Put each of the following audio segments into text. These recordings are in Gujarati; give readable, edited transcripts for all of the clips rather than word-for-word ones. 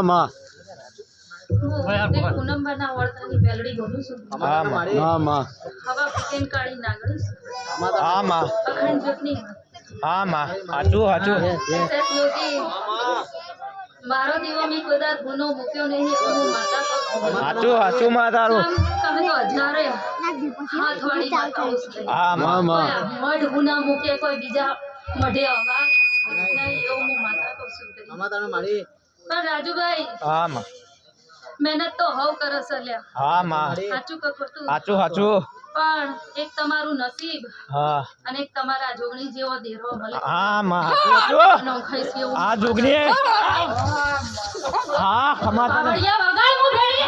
માં પૂનમ બના વર્તની પેલડી બોલું છું. હા માં હવા પીકેન કાળી નાગડું છું. હા માં અખંડ જ્યોતની હા માં હાચું હાચું મારો દીવો મેં કદાચ ગુનો મૂક્યો નહીં એવું હું માતા કહું. હાચું હાચું માં તારું તમે તો હજારે હાથ વાળી માતાઓ છો. હા માં મઢ ગુના મૂકે કોઈ બીજા મઢે હવા નહીં એવું હું માતા કહું છું. પણ રાજુભાઈ હા માં મહેનત તો હવ કરે છે લ્યા. હા માં સાચું કે ખોટું? હાચું હાચું પણ એક તમારું નસીબ હા અને એક તમારા જોગણી જેવો દેરો મળે. હા માં હાચું નોખાઈશ એવું આ જોગની હા ખમાતા પાવડિયા વગાડ હું ભેળી.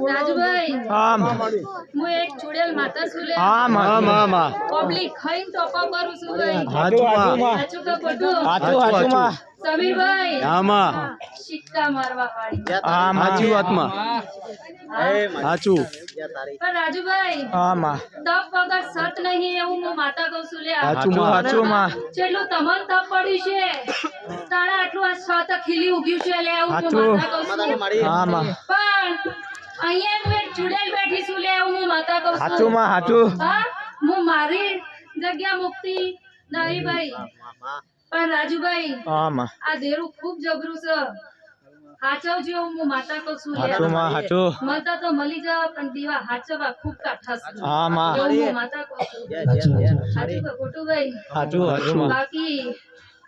રાજુભાઈ હું એક ચુડેલ માતા છું લે. હા માં પબ્લિક ખાઈને ટોપા કરું છું ભાઈ. હાચું હાચું માં સાચું કે ખોટું? હાચું હાચું માં સમીરભાઈ હા માં સિક્કા મારવા વાળી. હા માં હાચી વાત માં હાચું. પણ રાજુભાઈ હા માં તપ વગર સત નહીં એવું હું માતા કહું છું લે. હાચું હાચું માં જેટલું તમન તપ પડ્યું છે તારા આટલું આ સત ખીલી ઉગ્યું છે લે એવું હું હાચું. માતા કહું છું. હા માં પણ અહીંયા હું એક ચુડેલ બેઠી છું લે એવું હું માતા કહું હાચું છું. માં હાચું. હા હું મારી જગ્યા મુક્તિ નહીં ભાઈ. પણ રાજુભાઈ હા માં આ દેરું ખૂબ જબરું છે. હાચવજો એવું હું માતા કહું છું લે. હાચું માં હાચું. મળતા તો મળી જાવ પણ દીવા હાચવા ખૂબ કાઠા છે. હા માં. એવું હું માતા કહું છું. હાચું કે ખોટું ભાઈ? હાચું હાચું માં. બાકી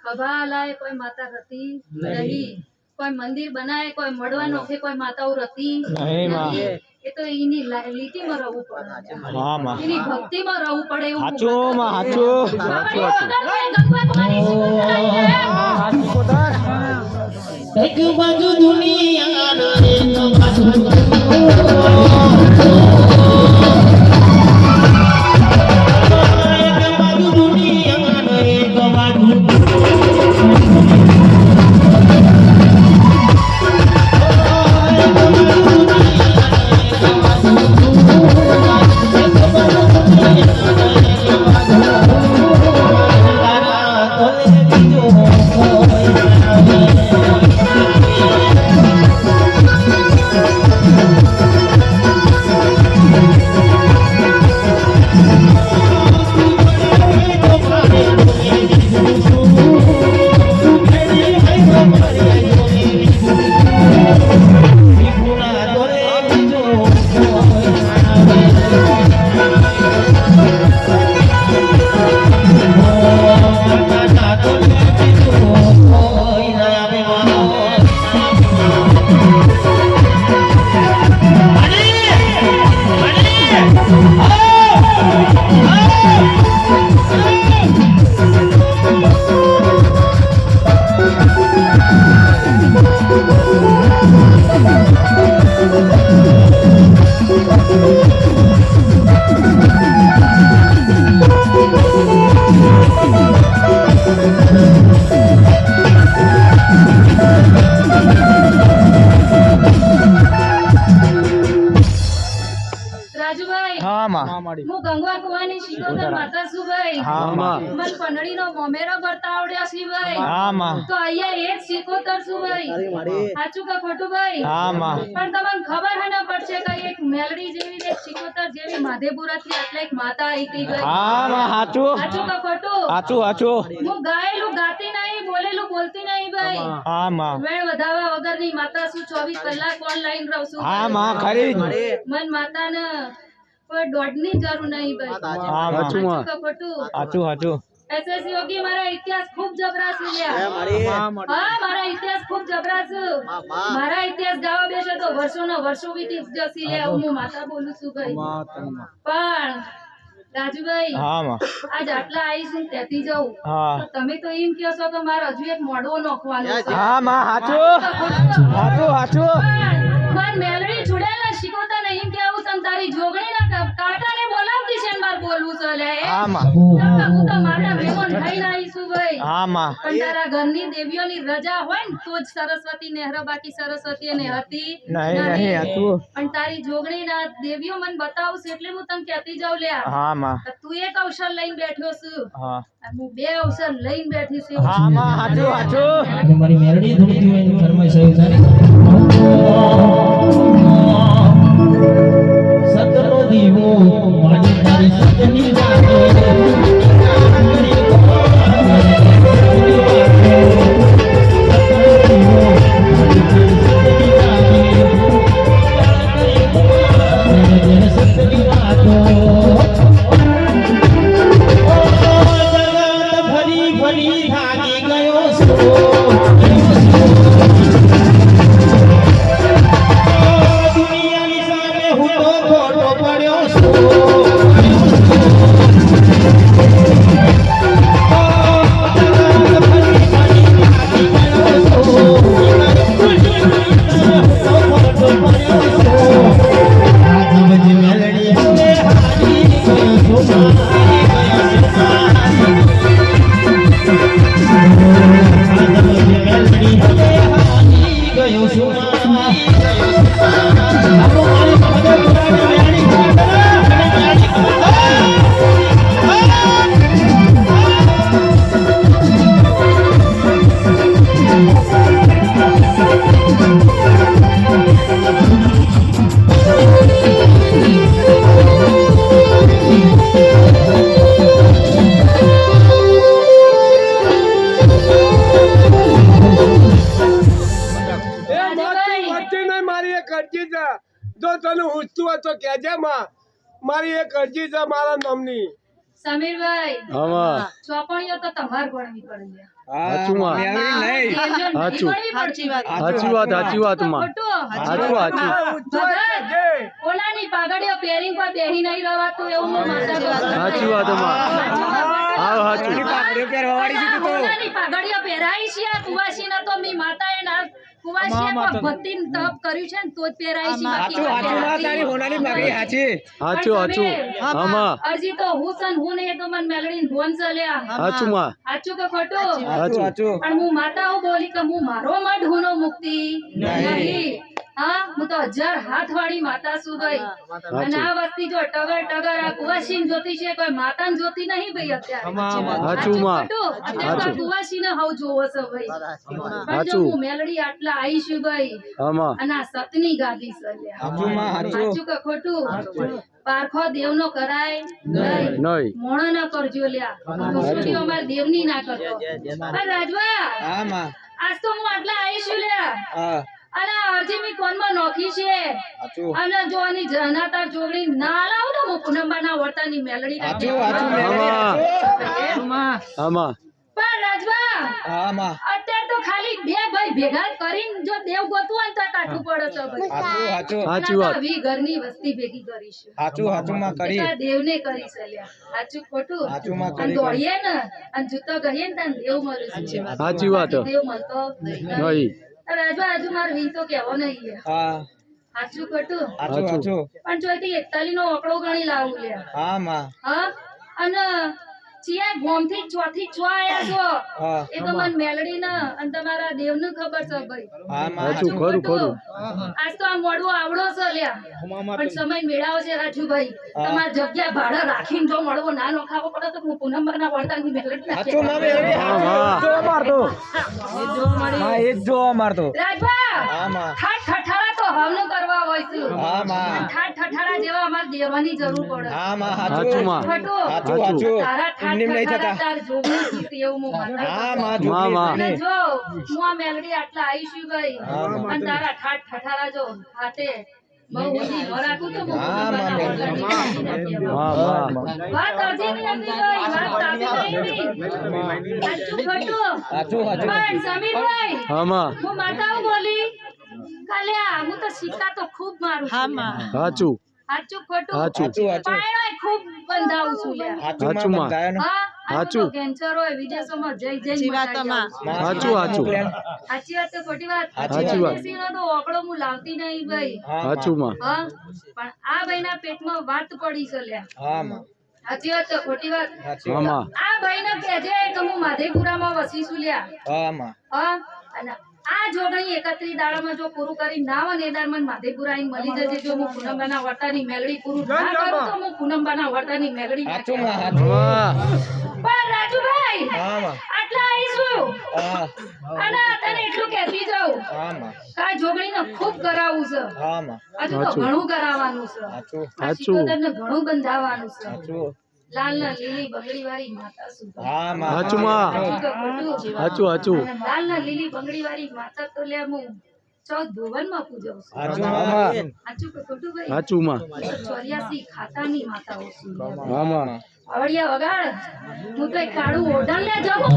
ખભા લાય કોઈ માતા હતી નહીં, કોઈ મંદિર બનાય કોઈ મળવાનો કે કોઈ માતાઓ હતી નહીં માં. એ તો એની લીટીમાં રહેવું પડે, હા માં. એની ભક્તિમાં રહેવું પડે એવું હું હાચું માં માતા હાચું. કહું છું. એક બાજુ દુનિયા એક બાજુ હું ગંગા કુવાની શિકોતર માતા છું ભાઈ. હા માં. મને પંડળીનો મોમેરો ભરતા આવડ્યા છે ભાઈ. હા માં. તો અહીંયા એ જ શિકોતર છું ભાઈ. સાચું કે ખોટું ભાઈ? હા માં. પણ તમને ખબર હે ને પડશે કે એક મેલડી જેવી ને એક શિકોતર જેવી માધેપુરાથી આટલા એક માતા આવી હતી ભાઈ. હા માં હાચું. સાચું કે ખોટું? હાચું હાચું. હું ગાયેલું ગાતી નહીં, બોલેલું બોલતી નહીં ભાઈ. હા માં. વેણ વધાવા વગરની માતા છું, 24 કલાક ઓનલાઈન રહું છું. હા માં ખરી. મન માતાને કોઈ દોડની જરૂર નહીં ભાઈ. હા માં. સાચું કે ખોટું? હાચું હાચું. SS યોગી મારા ઇતિહાસ ખૂબ જબરા છે લ્યા. હા મારા ઇતિહાસ ખૂબ જબરા છે. મારા ઇતિહાસ ગાવા બેસે તો વર્ષોનો વર્ષો વીતી જશે લ્યા. હું માતા બોલું છું ભાઈ. પણ રાજુભાઈ, હા માં. આજ આટલા આવીશું ત્યાંથી જવું. હા. તો તમે તો એમ કહો છો કે મારે હજુ એક મોઢો નોખવાનો છે. હા માં હાચું. હાચું હાચું. પણ મેલડી છોડેલા શીખવતા નહીં એમ કેવું છે ને તારી જોગણીના કાકાને બોલાવતી છે ને મારે બોલવું છે લે. હા માં. હું તો મારા મહેમાન થઈને આવીશું ભાઈ. હા માં. પણ તારા ઘરની દેવીઓની રજા હોય ને તો જ સરસ્વતી નહેર, બાકી સરસ્વતી એને હતી નહીં હતું. પણ તારી જોગણીના દેવીઓ મને બતાવશે એટલે હું તને કહેતી જાઉં લ્યા. હા માં. તો તું એક અવસર લઈને બેઠ્યો છું, હા. હું બે અવસર લઈને બેઠી છું. હા માં હાચું હાચું. અને મારી મેરડી ધૂળતી હોય એની ફરમાઈશ આવી સારી. સતનો દીવો મારી તારી સતની દુનિયાની સામે હું તો ખોટો પડ્યો છું. તો કહેજે માં મારી એક અરજી છે મારા નામની સમીરભાઈ આમાં ચોપડીઓ તો તમારે ભણવી પડે સાચું માં સાચું સાચી વાત માં ઓલાની પાઘડીઓ પહેરીને કોઈ બેહી નહીં રવાતું એવું હું માતા સાચી વાત માં સાચું ઓલાની પાઘડીઓ પહેરાઈ છે કુવાસીને તો મી માતાએ ના કુવાસીએ તો ભક્તિ તપ કર્યું છે ને તો જ પહેરાઈ છે બાકી સાચું આમાં અરજી તો હું સન હું ને તો મન મેલડીન ફોન ચલ્યા સાચું માં સાચું કે ખોટું સાચું પણ હું માતા હું બોલી કે હું મારો મઢ હુનો મુક્તિ નહીં હા હું તો 1000 હાથ વાળી માતા છું ભાઈ અને આ વસ્તી જો ટગર ટગર આ કુવાસી જોતી છે કોઈ માતાને જોતી નહીં ભાઈ અત્યારે સાચું માં અત્યારે કુવાસી ને હવ જોવો છે ભાઈ પણ જો હું મેલડી આટલા આવી છું ભાઈ આમાં અને આ સતની ગાદી છે સાચું કે ખોટું પારખો દેવનો કરાય નહીં મોણો ના કરજો લ્યા મુશ્કેલીઓ અમાર દેવની ના કરતો પણ રાજવા આજ તો હું આટલા આવી છું લ્યા અને અરજી મી કોનમાં નોખી છે અને જો આની જનાતાર જોગણી ના લાવ ને હું પૂનમબાના વર્તાની મેલડી આમાં પણ રાજવા અત્યારે તો ખાલી બે ભાઈ ભેગા કરીને જો દેવ ગોતવું હોય તો કાઠું પડે છે ભાઈ સાચી વાત આવી ઘરની વસ્તી ભેગી કરીશું દેવને કરી છે લ્યા સાચું ખોટું અને દોડીએ ને અને જૂતો ગઈએ ને ત્યાં દેવ મળે છે સાચી વાત દેવ મળતો નહીં રાજવા હજુ મારે વી તો કહેવો નહીં સાચું ખોટું પણ જોઈતી 41 નો આંકડો ગણી લાવું લ્યા હા અને ચિયા ગોમથી ચોથી ચો આયા છો એ તો મન મેલડી ને અને તમારા દેવ ને ખબર છે ભાઈ સાચું ખરું ખરું આજ તો આ મોડવો આવડો છે લ્યા પણ સમય મેળાવો છે રાજુભાઈ તમારી જગ્યા ભાડા રાખીને જો મળવો ના નોખાવો પડે તો હું પૂનમના વર્તાની મેલડી રાજભા ઠાઠ ઠઠારા તો હવનું કરવા હોય છે ઠાઠ ઠઠારા જેવા અમાર દેવાની જરૂર પડે સાચું માં તારા ઠાઠ ઠઠારા તાર જોગણી જીતી એવું હું અને જો હું આ મેલડી આટલા આવીશું ભાઈ અને તારા ઠાઠ ઠઠારા જો હાથે બહુ ઊંધી ન રાખું તો હું વાત અજી ની હતી ભાઈ વાત તાજી નહીં સાચું ખોટું પણ સમીરભાઈ આમાં હું માતાઓ બોલી કાલ્યા હું તો સિક્કા તો ખૂબ મારું સાચું સાચું ખોટું પાયણોય ખૂબ બંધાવું છું લ્યા સાચું માં સાચું કેન્સર હોય વિદેશોમાં જઈ સાચું સાચી વાત તો ખોટી વાત સાચી વાત દેશીનો તો ઓકળો હું લાવતી નહીં ભાઈ સાચું માં હા પણ આ ભાઈના પેટમાં વાત પડી છે લ્યા સાચી વાત તો ખોટી વાત આમાં આ ભાઈને કહેજે કે હું માધેપુરામાં વસીશું લ્યા હા અને આ જોગણી 31 દાડામાં જો પૂરું કરી ના હોય ને એ દાડમાં માધેપુરા આઈને મળી જજે જો હું પૂનમબાના વર્તાની મેલડી પૂરું ના કરું તો હું પૂનમબાના વર્તાની મેલડી પણ રાજુભાઈ આટલા આવીશું અને તને એટલું કહેતી જાઉં આ જોગણીને ખૂબ કરાવવું છે હજુ તો ઘણું કરાવવાનું છે સાચું તને ઘણું બંધાવવાનું છે લાલ ના લીલી બંગડી વાળી માતા સાચું માં સાચું લાલ ના લીલી બંગડી વાળી માતા તો લે હું 14 ભુવન માં પૂજવું છું સાચું કે ખોટું ભાઈ સાચું માં 84 ખાતાની માતાઓ છું આમાં આવડિયા વગાડ હું તો કાળું ઓઢણ લે જાઉં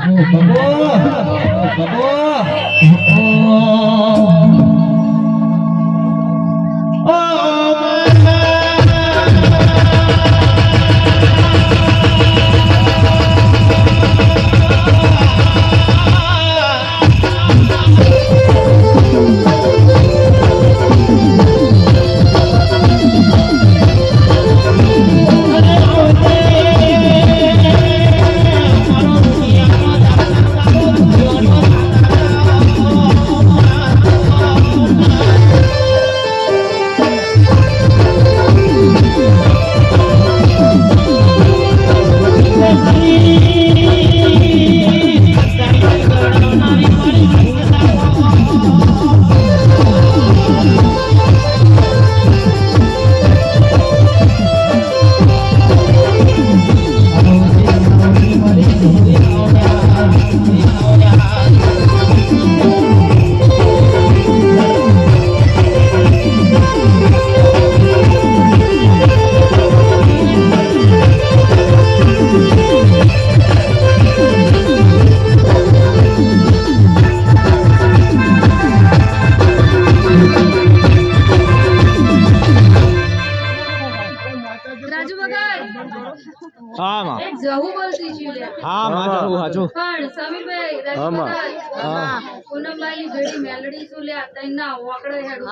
બહુ બોલતી છું લે. હા હાચું પણ સમીરભાઈ રાજપૂત પૂનમબાઈ ઘડી મેલડી છું લે તઈના ઓકળે હેડું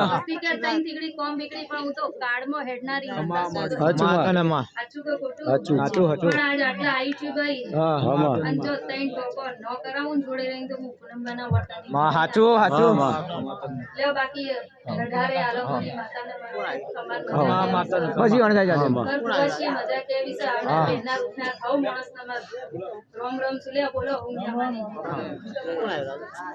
અસ્તી કે તઈન તીકડી કોમ બીકડી પણ હું તો કાર્ડમાં હેડનારી હતા સાચું કે ખોટું પણ આજ આટલા આવી છું ભાઈ અને જો તઈન ટોકો ન કરાવું જોડે રહીને તો હું પૂનમબાના વર્તાની લે બાકી રઢારે આલો બધી માતાને સમાન પછી અણગાઈ જાજે પછી મજા કેવી છે આવના બેના રૂપના ખાવ માણસ તમાર રોમ રોમ સુલે બોલો હું જવાની